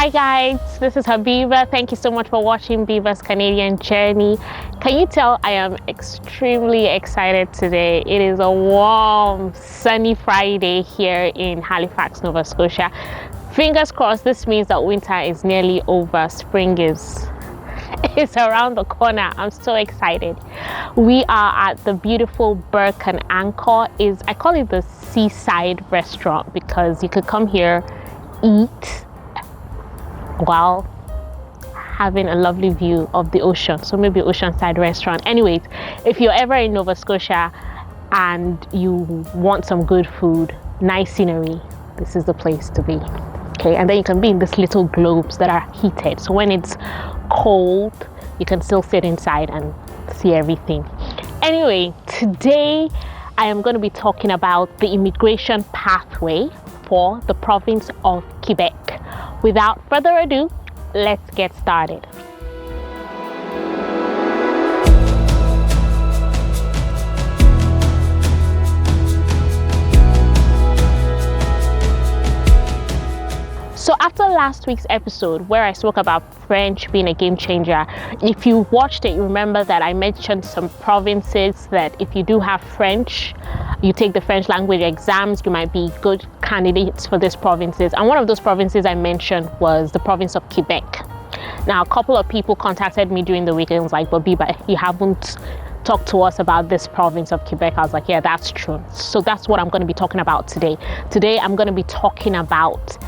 Hi guys, this is Habiba. Thank you so much for watching Biba's Canadian Journey. Can you tell I am extremely excited today? It is a warm, sunny Friday here in Halifax, Nova Scotia. Fingers crossed, this means that winter is nearly over. Spring is around the corner. I'm so excited. We are at the beautiful Burke and Anchor. I call it the seaside restaurant because you could come here, eat while having a lovely view of the ocean. So maybe oceanside restaurant. Anyways, if you're ever in Nova Scotia and you want some good food, nice scenery, this is the place to be. Okay, and then you can be in these little globes that are heated, so when it's cold you can still sit inside and see everything. Anyway, today I am going to be talking about the immigration pathway for the province of Quebec. Without further ado, let's get started. So after last week's episode where I spoke about French being a game changer, if you watched it, you remember that I mentioned some provinces that if you do have French, you take the French language exams, you might be good candidates for these provinces. And one of those provinces I mentioned was the province of Quebec. Now, a couple of people contacted me during the week and was like, but Biba, you haven't talked to us about this province of Quebec. I was like, yeah, that's true. So that's what I'm going to be talking about today. Today, I'm going to be talking about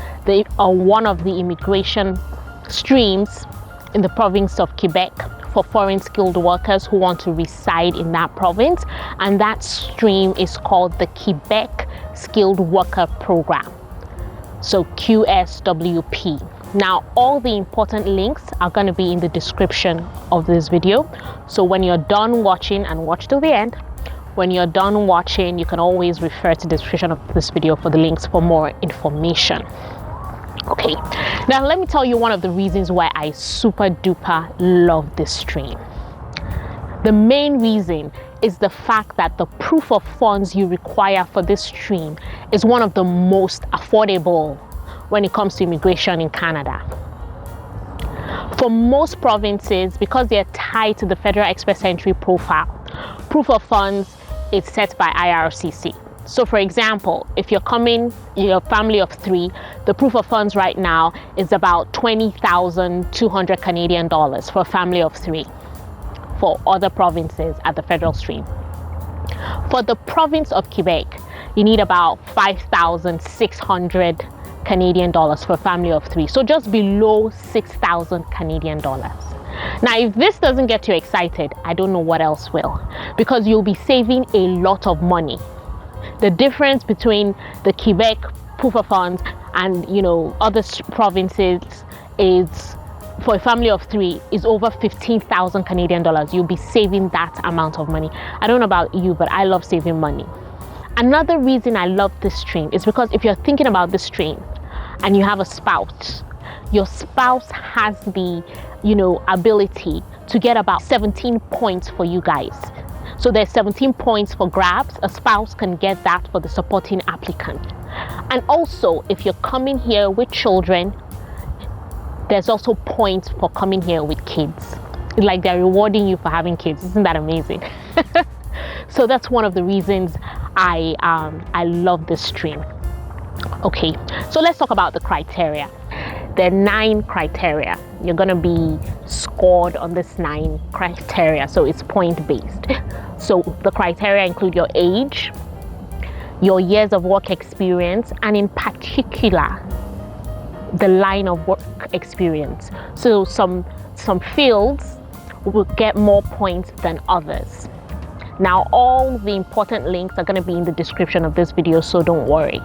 one of the immigration streams in the province of Quebec for foreign skilled workers who want to reside in that province. And that stream is called the Quebec Skilled Worker Program. So QSWP. Now, all the important links are going to be in the description of this video. So when you're done watching, and watch till the end, when you're done watching, you can always refer to the description of this video for the links for more information. Okay, now let me tell you one of the reasons why I super duper love this stream. The main reason is the fact that the proof of funds you require for this stream is one of the most affordable when it comes to immigration in Canada. For most provinces, because they're tied to the Federal Express Entry profile, proof of funds is set by IRCC. So for example, if you're a family of 3, the proof of funds right now is about 20,200 Canadian dollars for a family of 3 for other provinces at the federal stream. For the province of Quebec, you need about 5,600 Canadian dollars for a family of 3. So just below 6,000 Canadian dollars. Now, if this doesn't get you excited, I don't know what else will, because you'll be saving a lot of money. The difference between the Quebec proof of funds and other provinces is, for a family of 3, is over 15,000 Canadian dollars. You'll be saving that amount of money. I don't know about you, but I love saving money. Another reason I love this stream is because if you're thinking about this stream and you have a spouse, your spouse has the ability to get about 17 points for you guys. So there's 17 points for grabs. A spouse can get that for the supporting applicant. And also, if you're coming here with children, there's also points for coming here with kids. It's like they're rewarding you for having kids. Isn't that amazing? So that's one of the reasons I love this stream. Okay, so let's talk about the criteria. There are 9 criteria. You're going to be scored on this 9 criteria, so it's point based. So the criteria include your age, your years of work experience, and in particular the line of work experience. So some fields will get more points than others. Now, all the important links are going to be in the description of this video, so don't worry.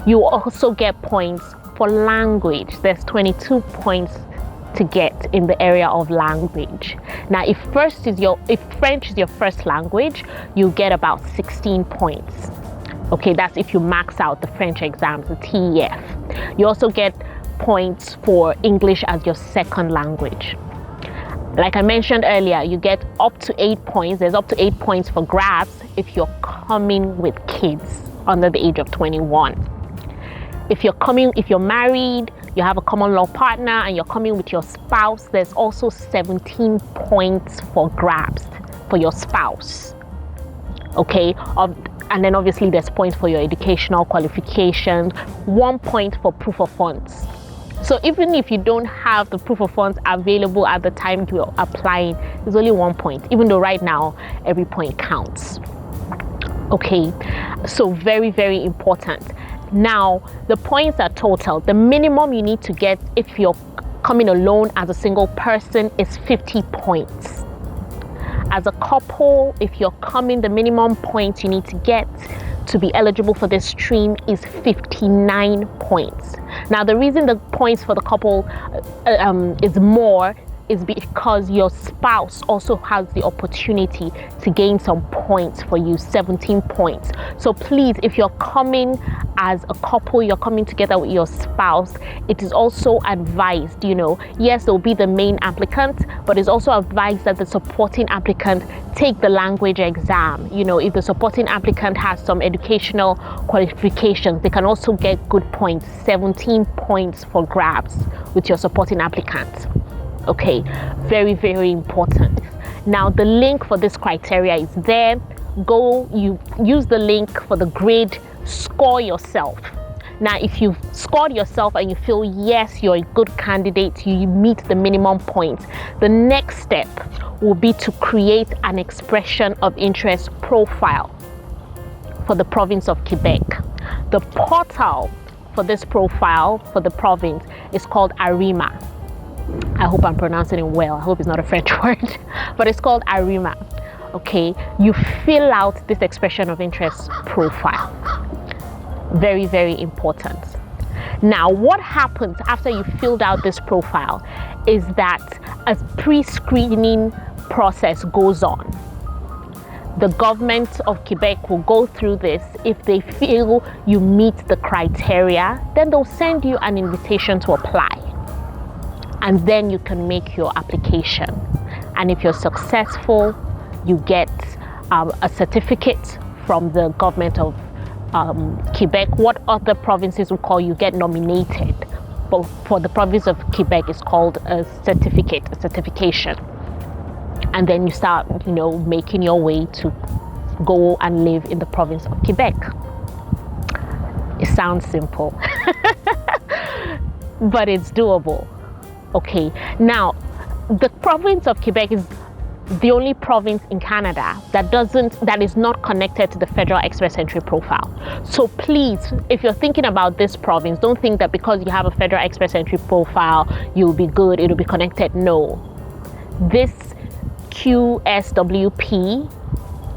You also get points for language. There's 22 points to get in the area of language. Now, if French is your first language, you get about 16 points. Okay, that's if you max out the French exams, the TEF. You also get points for English as your second language. Like I mentioned earlier, you get up to 8 points. There's up to 8 points for grabs if you're coming with kids under the age of 21. If you're married, you have a common law partner and you're coming with your spouse, there's also 17 points for grabs for your spouse. Okay, and then obviously there's points for your educational qualifications, 1 point for proof of funds. So even if you don't have the proof of funds available at the time you're applying, there's only 1 point, even though right now every point counts. Okay, so very, very important. Now, the points are total. The minimum you need to get if you're coming alone as a single person is 50 points. As a couple, if you're coming, the minimum points you need to get to be eligible for this stream is 59 points. Now, the reason the points for the couple is more is because your spouse also has the opportunity to gain some points for you, 17 points. So please, if you're coming as a couple, you're coming together with your spouse, it is also advised, yes, they'll be the main applicant, but it's also advised that the supporting applicant take the language exam. If the supporting applicant has some educational qualifications, they can also get good points, 17 points for grabs with your supporting applicant. Okay, very, very important. Now, the link for this criteria is there. You use the link for the grade, score yourself. Now, if you've scored yourself and you feel, yes, you're a good candidate, you meet the minimum points, the next step will be to create an expression of interest profile for the province of Quebec. The portal for this profile for the province is called Arrima. I hope I'm pronouncing it well. I hope it's not a French word, but it's called Arrima. Okay, you fill out this expression of interest profile. Very, very important. Now, what happens after you filled out this profile is that a pre-screening process goes on. The government of Quebec will go through this. If they feel you meet the criteria, then they'll send you an invitation to apply. And then you can make your application. And if you're successful, you get a certificate from the government of Quebec. What other provinces will call you get nominated, but for the province of Quebec, it's called a certification. And then you start, making your way to go and live in the province of Quebec. It sounds simple, but it's doable. Okay, now the province of Quebec is the only province in Canada that is not connected to the Federal Express Entry profile. So please, if you're thinking about this province, don't think that because you have a Federal Express Entry profile, you'll be good, it'll be connected. No. This QSWP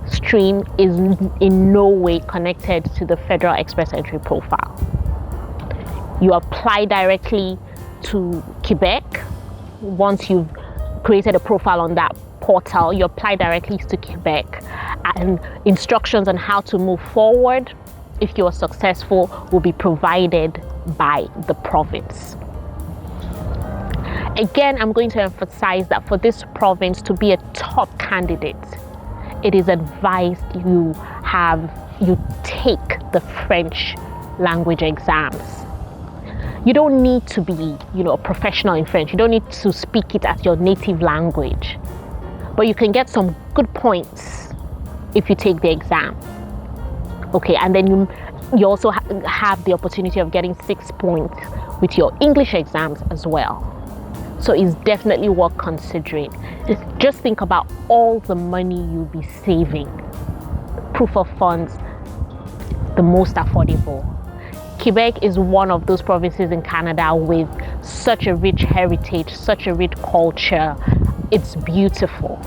stream is in no way connected to the Federal Express Entry profile. You apply directly to Quebec. Once you've created a profile on that portal, you apply directly to Quebec, and instructions on how to move forward, if you are successful, will be provided by the province. Again, I'm going to emphasize that for this province to be a top candidate, it is advised you take the French language exams. You don't need to be, a professional in French. You don't need to speak it as your native language. But you can get some good points if you take the exam. Okay, and then you also have the opportunity of getting 6 points with your English exams as well. So it's definitely worth considering. Just think about all the money you'll be saving. Proof of funds, the most affordable. Quebec is one of those provinces in Canada with such a rich heritage, such a rich culture. It's beautiful.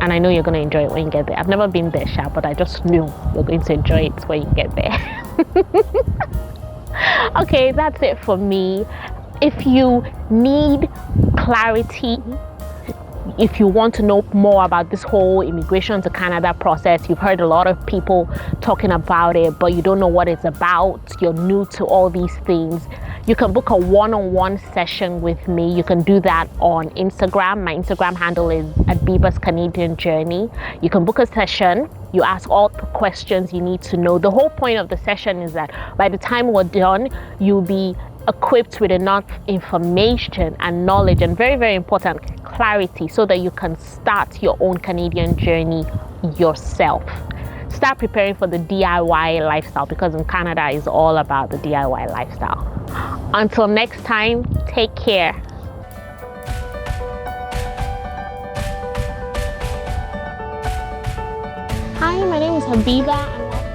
And I know you're going to enjoy it when you get there. I've never been there, Sha, but I just knew you're going to enjoy it when you get there. Okay, that's it for me. If you need clarity, if you want to know more about this whole immigration to Canada process, you've heard a lot of people talking about it, but you don't know what it's about, you're new to all these things, you can book a one-on-one session with me. You can do that on Instagram. My Instagram handle is @BibasCanadianJourney. You can book a session. You ask all the questions you need to know. The whole point of the session is that by the time we're done, you'll be equipped with enough information and knowledge, and very, very important, clarity, so that you can start your own Canadian journey yourself. Start preparing for the DIY lifestyle, because in Canada is all about the DIY lifestyle. Until next time, take care. Hi, my name is Habiba.